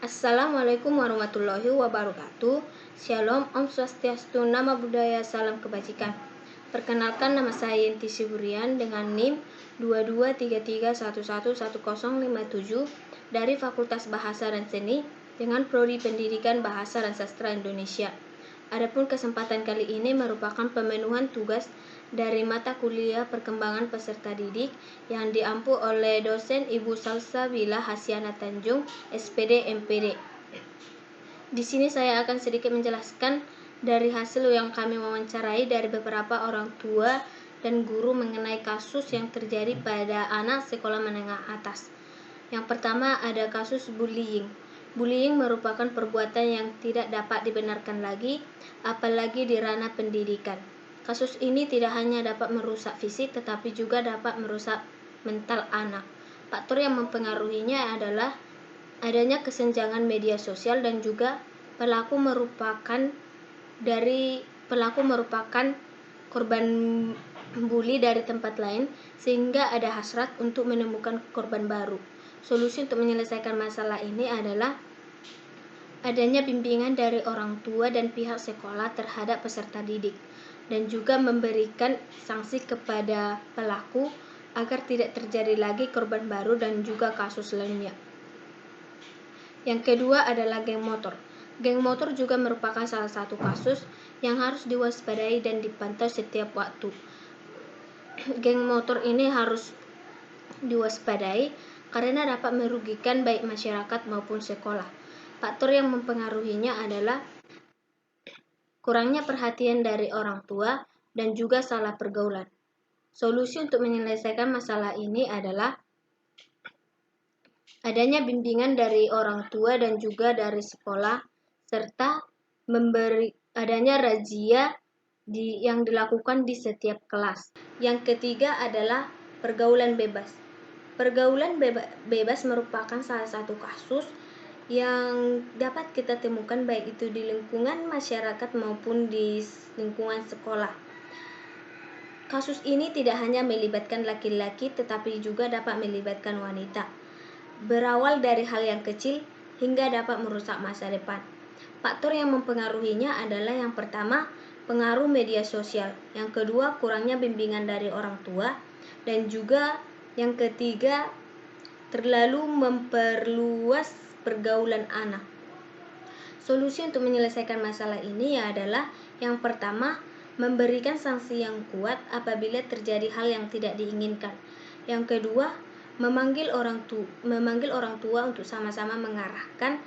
Assalamualaikum warahmatullahi wabarakatuh. Shalom, Om Swastiastu, Nama Budaya, Salam Kebajikan. Perkenalkan, nama saya Yenti Siburian dengan NIM 2233111057 dari Fakultas Bahasa dan Seni dengan Prodi Pendidikan Bahasa dan Sastra Indonesia. Adapun kesempatan kali ini merupakan pemenuhan tugas dari mata kuliah Perkembangan Peserta Didik yang diampu oleh dosen Ibu Salsabila Hasyana Tanjung, SPD MPD. Di sini saya akan sedikit menjelaskan dari hasil yang kami wawancarai dari beberapa orang tua dan guru mengenai kasus yang terjadi pada anak sekolah menengah atas. Yang pertama ada kasus bullying. Bullying merupakan perbuatan yang tidak dapat dibenarkan lagi, apalagi di ranah pendidikan. Kasus ini tidak hanya dapat merusak fisik, tetapi juga dapat merusak mental anak. Faktor yang mempengaruhinya adalah adanya kesenjangan media sosial dan juga pelaku merupakan korban bully dari tempat lain, sehingga ada hasrat untuk menemukan korban baru. Solusi untuk menyelesaikan masalah ini adalah adanya bimbingan dari orang tua dan pihak sekolah terhadap peserta didik, dan juga memberikan sanksi kepada pelaku agar tidak terjadi lagi korban baru dan juga kasus lainnya. Yang kedua adalah geng motor. Geng motor juga merupakan salah satu kasus yang harus diwaspadai dan dipantau setiap waktu. Geng motor ini harus diwaspadai karena dapat merugikan baik masyarakat maupun sekolah. Faktor yang mempengaruhinya adalah kurangnya perhatian dari orang tua dan juga salah pergaulan. Solusi untuk menyelesaikan masalah ini adalah adanya bimbingan dari orang tua dan juga dari sekolah, serta adanya razia yang dilakukan di setiap kelas. Yang ketiga adalah pergaulan bebas. Pergaulan bebas merupakan salah satu kasus yang dapat kita temukan baik itu di lingkungan masyarakat maupun di lingkungan sekolah. Kasus ini tidak hanya melibatkan laki-laki tetapi juga dapat melibatkan wanita. Berawal dari hal yang kecil hingga dapat merusak masa depan. Faktor yang mempengaruhinya adalah yang pertama, pengaruh media sosial. Yang kedua, kurangnya bimbingan dari orang tua. Dan juga yang ketiga, terlalu memperluas pergaulan anak. Solusi untuk menyelesaikan masalah ini adalah yang pertama, memberikan sanksi yang kuat apabila terjadi hal yang tidak diinginkan. Yang kedua, memanggil orang tua untuk sama-sama mengarahkan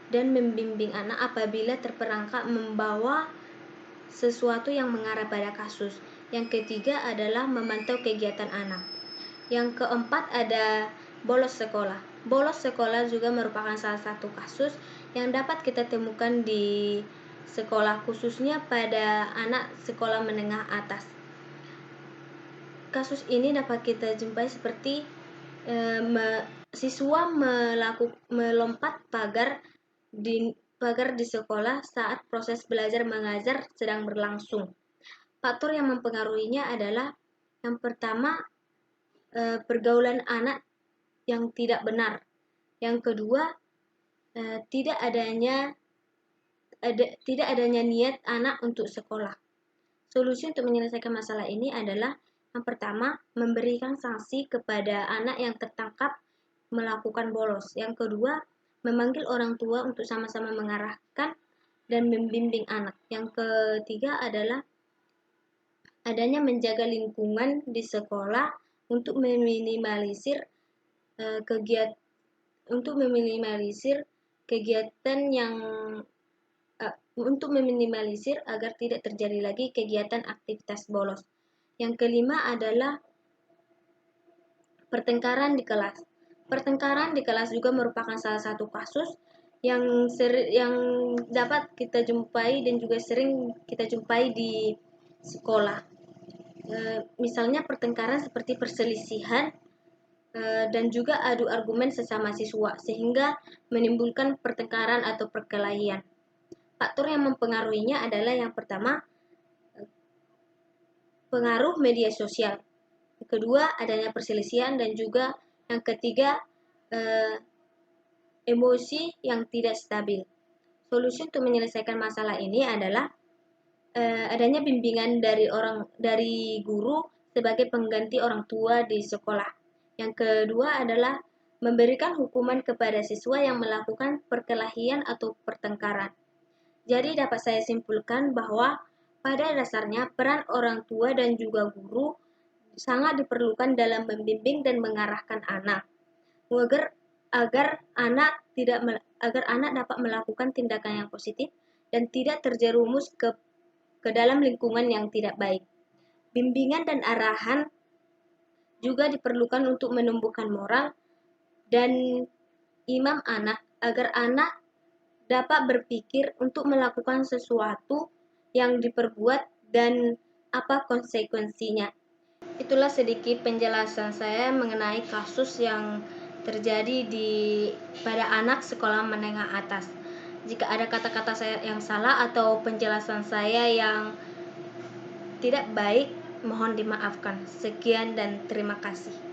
dan membimbing anak apabila terperangkap membawa sesuatu yang mengarah pada kasus. Yang ketiga adalah memantau kegiatan anak. Yang keempat ada bolos sekolah. Bolos sekolah juga merupakan salah satu kasus yang dapat kita temukan di sekolah, khususnya pada anak sekolah menengah atas. Kasus ini dapat kita jumpai seperti siswa melompat pagar di sekolah saat proses belajar mengajar sedang berlangsung. Faktor yang mempengaruhinya adalah yang pertama, pergaulan anak yang tidak benar. Yang kedua, tidak adanya niat anak untuk sekolah. Solusi untuk menyelesaikan masalah ini adalah yang pertama, memberikan sanksi kepada anak yang tertangkap melakukan bolos. Yang kedua, memanggil orang tua untuk sama-sama mengarahkan dan membimbing anak. Yang ketiga adalah adanya menjaga lingkungan di sekolah untuk meminimalisir agar tidak terjadi lagi kegiatan aktivitas bolos. Yang kelima adalah pertengkaran di kelas. Pertengkaran di kelas juga merupakan salah satu kasus yang dapat kita jumpai dan juga sering kita jumpai di sekolah. Misalnya pertengkaran seperti perselisihan dan juga adu argumen sesama siswa sehingga menimbulkan pertengkaran atau perkelahian. Faktor yang mempengaruhinya adalah yang pertama, pengaruh media sosial. Kedua, adanya perselisihan, dan juga yang ketiga, emosi yang tidak stabil. Solusi untuk menyelesaikan masalah ini adalah adanya bimbingan dari guru sebagai pengganti orang tua di sekolah. Yang kedua adalah memberikan hukuman kepada siswa yang melakukan perkelahian atau pertengkaran. Jadi dapat saya simpulkan bahwa pada dasarnya peran orang tua dan juga guru sangat diperlukan dalam membimbing dan mengarahkan anak agar agar anak dapat melakukan tindakan yang positif dan tidak terjerumus ke dalam lingkungan yang tidak baik. Bimbingan dan arahan juga diperlukan untuk menumbuhkan moral dan imam anak agar anak dapat berpikir untuk melakukan sesuatu yang diperbuat dan apa konsekuensinya. Itulah sedikit penjelasan saya mengenai kasus yang terjadi pada anak sekolah menengah atas. Jika ada kata-kata saya yang salah atau penjelasan saya yang tidak baik, mohon dimaafkan. Sekian dan terima kasih.